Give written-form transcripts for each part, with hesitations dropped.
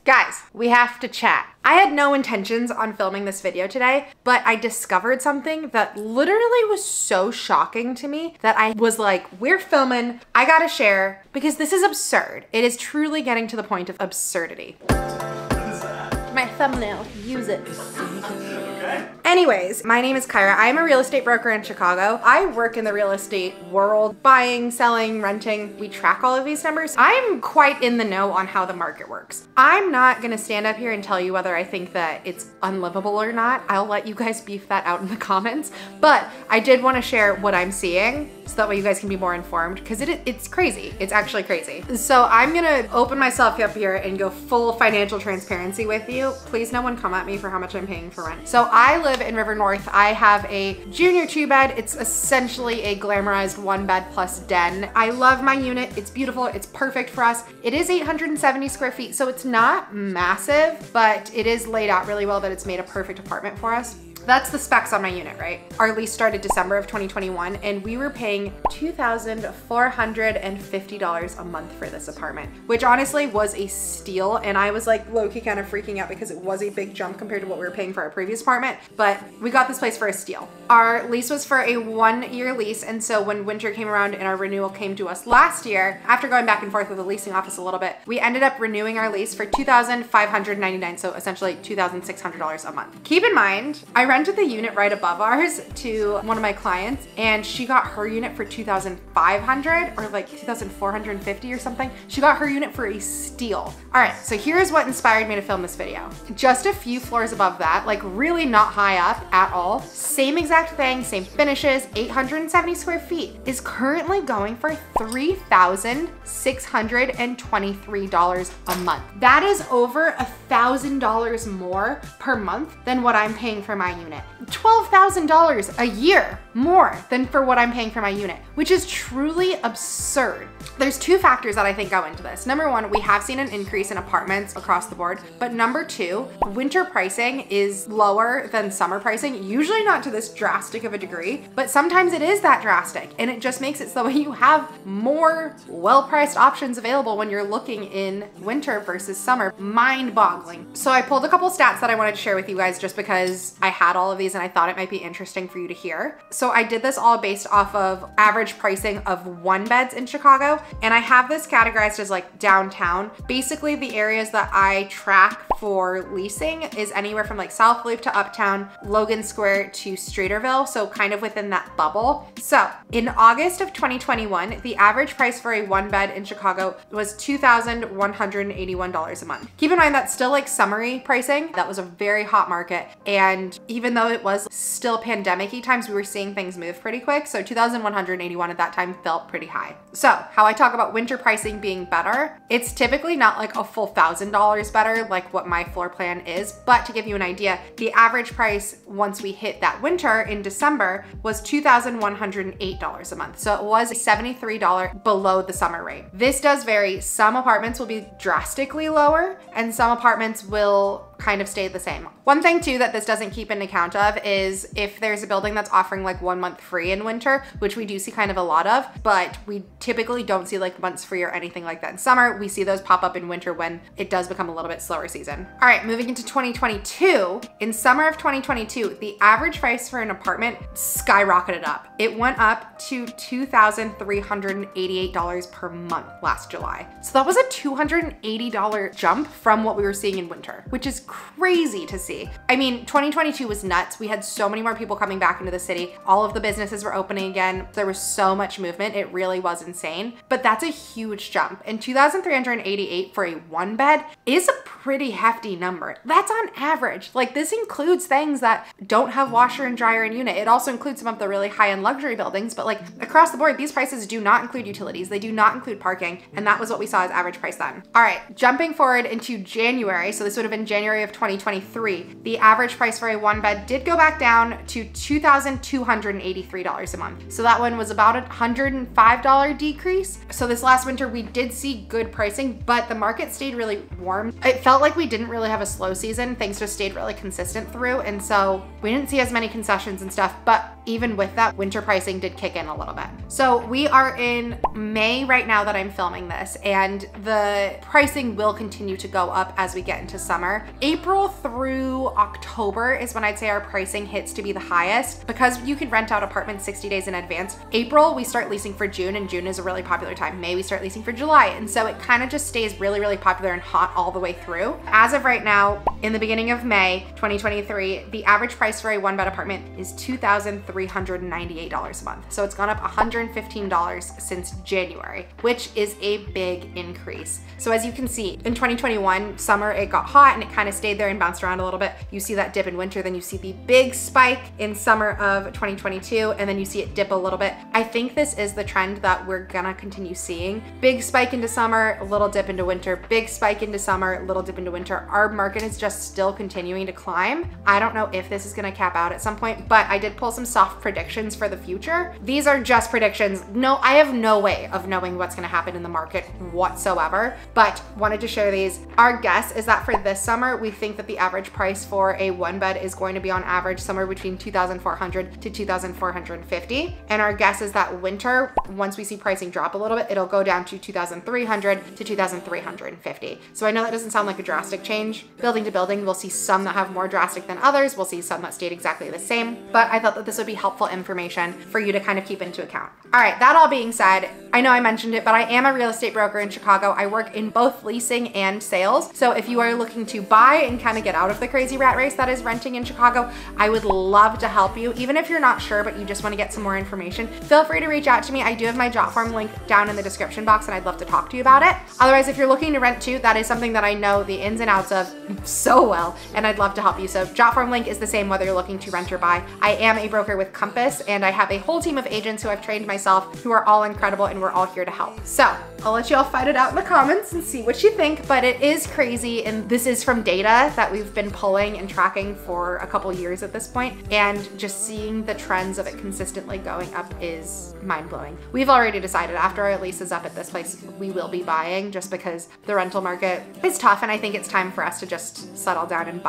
Guys, we have to chat. I had no intentions on filming this video today, but I discovered something that literally was so shocking to me that I was like, we're filming, I gotta share, because this is absurd. It is truly getting to the point of absurdity. My thumbnail, use it. Anyways, my name is Caira. I am a real estate broker in Chicago. I work in the real estate world, buying, selling, renting. We track all of these numbers. I'm quite in the know on how the market works. I'm not gonna stand up here and tell you whether I think that it's unlivable or not. I'll let you guys beef that out in the comments. But I did want to share what I'm seeing so that way you guys can be more informed, because it's crazy. It's actually crazy. So I'm gonna open myself up here and go full financial transparency with you. Please no one come at me for how much I'm paying for rent. So I live in River North. I have a junior 2-bed. It's essentially a glamorized 1-bed plus den. I love my unit. It's beautiful. It's perfect for us. It is 870 square feet, so it's not massive, but it is laid out really well that it's made a perfect apartment for us. That's the specs on my unit, right? Our lease started December of 2021 and we were paying $2,450 a month for this apartment, which honestly was a steal. And I was like low-key kind of freaking out because it was a big jump compared to what we were paying for our previous apartment, but we got this place for a steal. Our lease was for a 1-year lease. And so when winter came around and our renewal came to us last year, after going back and forth with the leasing office a little bit, we ended up renewing our lease for $2,599. So essentially $2,600 a month. Keep in mind, I rented the unit right above ours to one of my clients and she got her unit for $2,500 or like $2,450 or something. She got her unit for a steal. All right, so here's what inspired me to film this video. Just a few floors above that, like really not high up at all. Same exact thing, same finishes, 870 square feet, is currently going for $3,623 a month. That is over $1,000 more per month than what I'm paying for my unit. $12,000 a year more than for what I'm paying for my unit, which is truly absurd. There's two factors that I think go into this. Number one, we have seen an increase in apartments across the board, but number two, winter pricing is lower than summer pricing, usually not to this drastic of a degree, but sometimes it is that drastic, and it just makes it so you have more well-priced options available when you're looking in winter versus summer. Mind-boggling. So I pulled a couple stats that I wanted to share with you guys just because I had all of these and I thought it might be interesting for you to hear. So I did this all based off of average pricing of 1-beds in Chicago, and I have this categorized as like downtown. Basically the areas that I track for leasing is anywhere from like South Loop to Uptown, Logan Square to Streeterville, so kind of within that bubble. So in August of 2021, the average price for a 1-bed in Chicago was $2,181 a month. Keep in mind that's still like summery pricing. That was a very hot market, and even though it was still pandemic-y times, we were seeing things move pretty quick. So 2,181 at that time felt pretty high. So how I talk about winter pricing being better, it's typically not like a full $1,000 better like what my floor plan is, but to give you an idea, the average price once we hit that winter in December was $2,108 a month. So it was $73 below the summer rate. This does vary. Some apartments will be drastically lower and some apartments will kind of stay the same. One thing too that this doesn't keep into account of is if there's a building that's offering like 1 month free in winter, which we do see kind of a lot of, but we typically don't see like months free or anything like that in summer. We see those pop up in winter when it does become a little bit slower season. All right, moving into 2022, in summer of 2022, the average price for an apartment skyrocketed up. It went up to $2,388 per month last July. So that was a $280 jump from what we were seeing in winter, which is crazy to see. I mean, 2022 was nuts. We had so many more people coming back into the city. All of the businesses were opening again. There was so much movement. It really was insane, but that's a huge jump. And $2,388 for a 1-bed is a pretty hefty number. That's on average. Like this includes things that don't have washer and dryer in unit. It also includes some of the really high-end luxury buildings, but like across the board, these prices do not include utilities. They do not include parking. And that was what we saw as average price then. All right, jumping forward into January. So this would have been January of 2023. The average price for a 1-bed did go back down to $2,283 a month. So that one was about a $105 decrease. So this last winter, we did see good pricing, but the market stayed really warm. It felt like we didn't really have a slow season. Things just stayed really consistent through. And so we didn't see as many concessions and stuff, but even with that, winter pricing did kick in a little bit. So we are in May right now that I'm filming this, and the pricing will continue to go up as we get into summer. April through October is when I'd say our pricing hits to be the highest, because you can rent out apartments 60 days in advance. April, we start leasing for June, and June is a really popular time. May, we start leasing for July. And so it kind of just stays really, really popular and hot all the way through. As of right now, in the beginning of May 2023, the average price for a 1-bed apartment is $2,398 a month. So it's gone up $115 since January, which is a big increase. So as you can see, in 2021, summer, it got hot and it kind of stayed there and bounced around a little bit. You see that dip in winter, then you see the big spike in summer of 2022, and then you see it dip a little bit. I think this is the trend that we're gonna continue seeing. Big spike into summer, a little dip into winter, big spike into summer, little dip into winter. Our market is just still continuing to climb. I don't know if this is gonna cap out at some point, but I did pull some soft predictions for the future. These are just predictions. No, I have no way of knowing what's gonna happen in the market whatsoever, but wanted to share these. Our guess is that for this summer, we think that the average price for a 1-bed is going to be on average somewhere between $2,400 to $2,450. And our guess is that winter, once we see pricing drop a little bit, it'll go down to $2,300 to $2,350. So I know that doesn't sound like a drastic change. Building to building, we'll see some that have more drastic than others. We'll see some that stayed exactly the same, but I thought that this would be helpful information for you to kind of keep into account. All right, that all being said, I know I mentioned it, but I am a real estate broker in Chicago. I work in both leasing and sales. So if you are looking to buy and kind of get out of the crazy rat race that is renting in Chicago, I would love to help you. Even if you're not sure, but you just want to get some more information, feel free to reach out to me. I do have my Jotform link down in the description box, and I'd love to talk to you about it. Otherwise, if you're looking to rent too, that is something that I know the ins and outs of so well, and I'd love to help you. So Jotform link is the same whether you're looking to rent or buy. I am a broker with Compass, and I have a whole team of agents who I've trained myself who are all incredible, and we're all here to help. So I'll let you all fight it out in the comments and see what you think, but it is crazy, and this is from data that we've been pulling and tracking for a couple years at this point, and just seeing the trends of it consistently going up is mind-blowing. We've already decided after our lease is up at this place, we will be buying, just because the rental market is tough, and I think it's time for us to just settle down and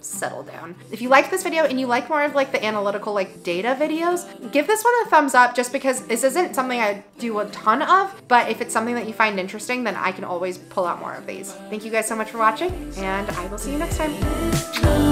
settle down. If you liked this video and you like more of like the analytical like data videos, give this one a thumbs up, just because this isn't something I do a ton of, but if it's something that you find interesting, then I can always pull out more of these. Thank you guys so much for watching, and I will see you next time.